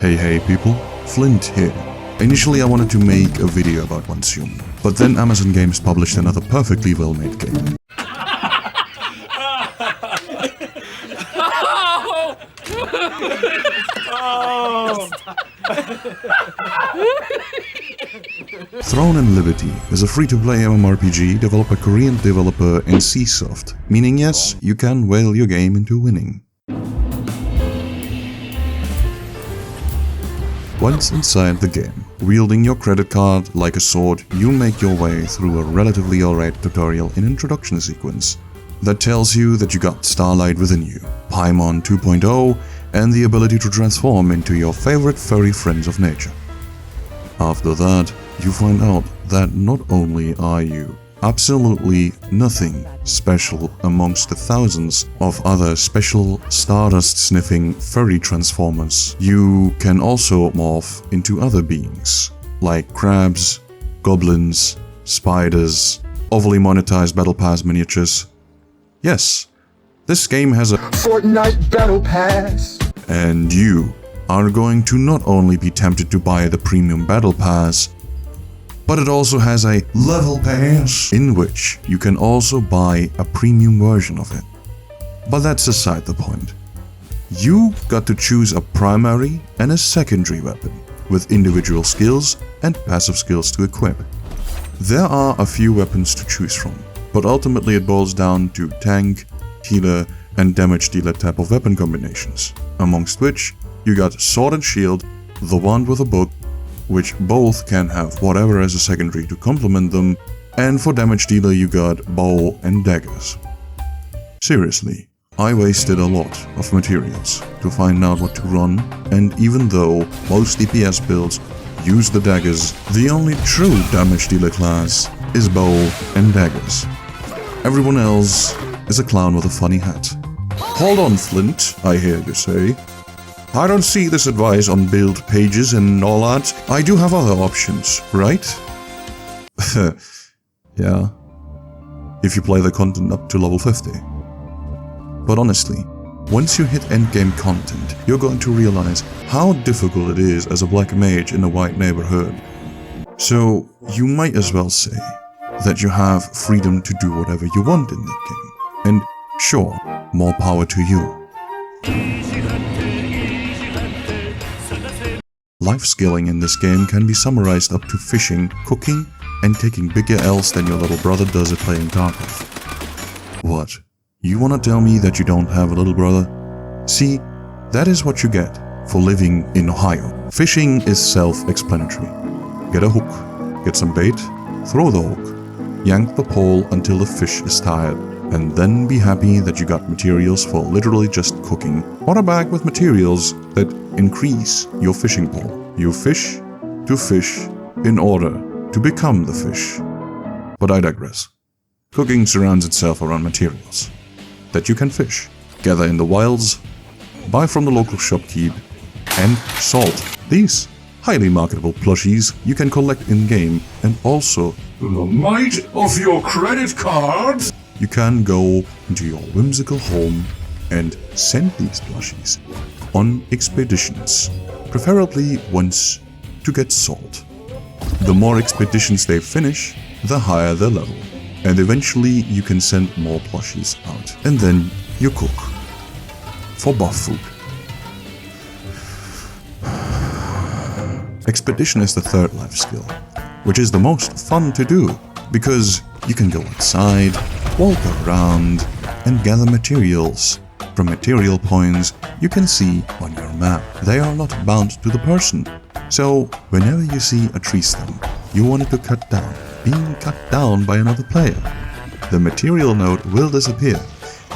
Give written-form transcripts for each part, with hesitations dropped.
Hey people, Flint here. Initially I wanted to make a video about Consume, but then Amazon Games published another perfectly well-made game. Throne and Liberty is a free-to-play MMORPG developed by Korean developer NCSoft, meaning yes, you can whale your game into winning. Once inside the game, wielding your credit card like a sword, you make your way through a relatively alright tutorial in introduction sequence that tells you that you got Starlight within you, Paimon 2.0, and the ability to transform into your favorite furry friends of nature. After that, you find out that not only are you absolutely nothing special amongst the thousands of other special stardust-sniffing furry transformers, you can also morph into other beings, like crabs, goblins, spiders, overly monetized Battle Pass miniatures. Yes, this game has a Fortnite Battle Pass. And you are going to not only be tempted to buy the premium Battle Pass, but it also has a level pass in which you can also buy a premium version of it. But that's aside the point. You got to choose a primary and a secondary weapon with individual skills and passive skills to equip. There are a few weapons to choose from, but ultimately it boils down to tank, healer, and damage dealer type of weapon combinations, amongst which you got sword and shield, the wand with a book, which both can have whatever as a secondary to complement them, and for damage dealer you got bow and daggers. Seriously, I wasted a lot of materials to find out what to run, and even though most DPS builds use the daggers, the only true damage dealer class is bow and daggers. Everyone else is a clown with a funny hat. Hold on, Flint, I hear you say. I don't see this advice on build pages and all that. I do have other options, right? Yeah. If you play the content up to level 50. But honestly, once you hit endgame content, you're going to realize how difficult it is as a black mage in a white neighborhood. So you might as well say that you have freedom to do whatever you want in that game. And sure, more power to you. Life skilling in this game can be summarized up to fishing, cooking, and taking bigger L's than your little brother does at playing Tarkov. What? You wanna tell me that you don't have a little brother? See, that is what you get for living in Ohio. Fishing is self-explanatory. Get a hook, get some bait, throw the hook, yank the pole until the fish is tired, and then be happy that you got materials for literally just cooking, or a bag with materials that increase your fishing pole. You fish to fish in order to become the fish. But I digress. Cooking surrounds itself around materials that you can fish, gather in the wilds, buy from the local shopkeep, and salt. These highly marketable plushies you can collect in-game, and also the might of your credit card. You can go into your whimsical home and send these plushies on expeditions, preferably once to get salt. The more expeditions they finish, the higher their level, and eventually you can send more plushies out. And then you cook for buff food. Expedition is the third life skill, which is the most fun to do, because you can go outside, walk around, and gather materials from material points you can see on your map. They are not bound to the person, so whenever you see a tree stump you wanted to cut down, being cut down by another player, the material node will disappear,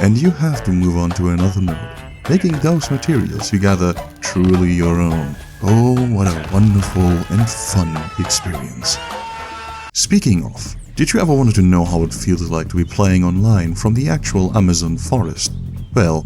and you have to move on to another node, making those materials you gather truly your own. Oh, what a wonderful and fun experience. Speaking of, did you ever want to know how it feels like to be playing online from the actual Amazon forest? Well,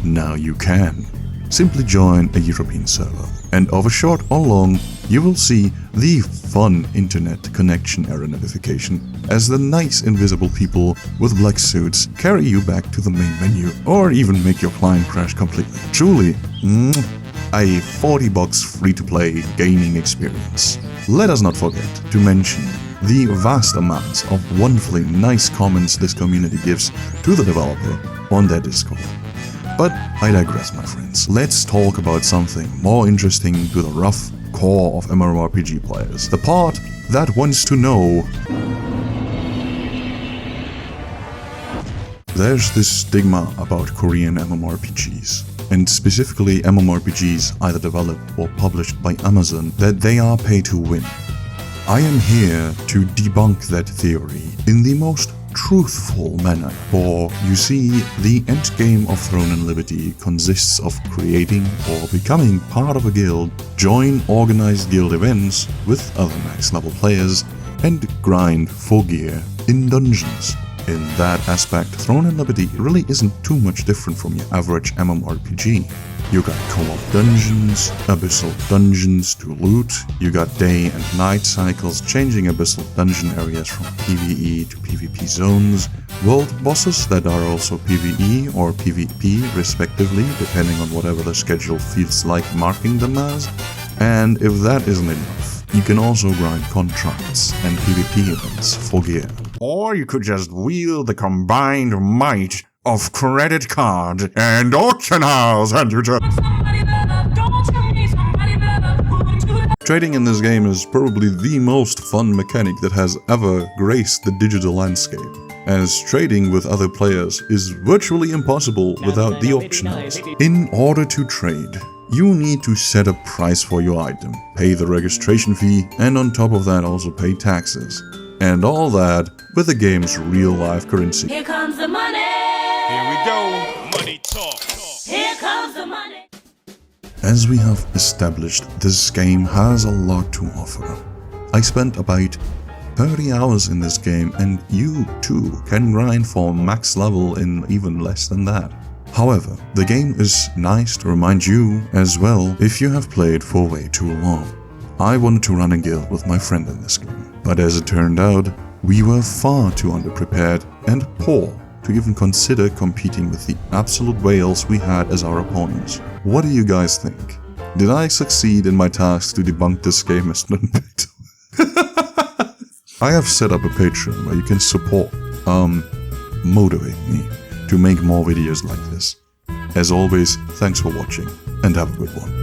now you can. Simply join a European server, and over short or long, you will see the fun internet connection error notification as the nice invisible people with black suits carry you back to the main menu or even make your client crash completely. Truly, a $40 free-to-play gaming experience. Let us not forget to mention the vast amounts of wonderfully nice comments this community gives to the developer on their Discord. But I digress, my friends. Let's talk about something more interesting to the rough core of MMORPG players. The part that wants to know. There's this stigma about Korean MMORPGs, and specifically MMORPGs either developed or published by Amazon, that they are pay to win. I am here to debunk that theory in the most truthful manner, for you see, the endgame of Throne and Liberty consists of creating or becoming part of a guild, join organized guild events with other max level players, and grind for gear in dungeons. In that aspect, Throne and Liberty really isn't too much different from your average MMORPG. You got co-op dungeons, abyssal dungeons to loot, you got day and night cycles changing abyssal dungeon areas from PvE to PvP zones, world bosses that are also PvE or PvP respectively, depending on whatever the schedule feels like marking them as. And if that isn't enough, you can also grind contracts and PvP events for gear. Or you could just wield the combined might of credit card and auction house and you just... Trading in this game is probably the most fun mechanic that has ever graced the digital landscape, as trading with other players is virtually impossible without the auction house. In order to trade, you need to set a price for your item, pay the registration fee, and on top of that also pay taxes. And all that with the game's real-life currency. Here comes the money! Here we go! Money talk! Here comes the money! As we have established, this game has a lot to offer. I spent about 30 hours in this game, and you too can grind for max level in even less than that. However, the game is nice to remind you as well if you have played for way too long. I wanted to run a guild with my friend in this game, but as it turned out, we were far too underprepared and poor to even consider competing with the absolute whales we had as our opponents. What do you guys think? Did I succeed in my task to debunk this game as non-bit? I have set up a Patreon where you can support, motivate me to make more videos like this. As always, thanks for watching and have a good one.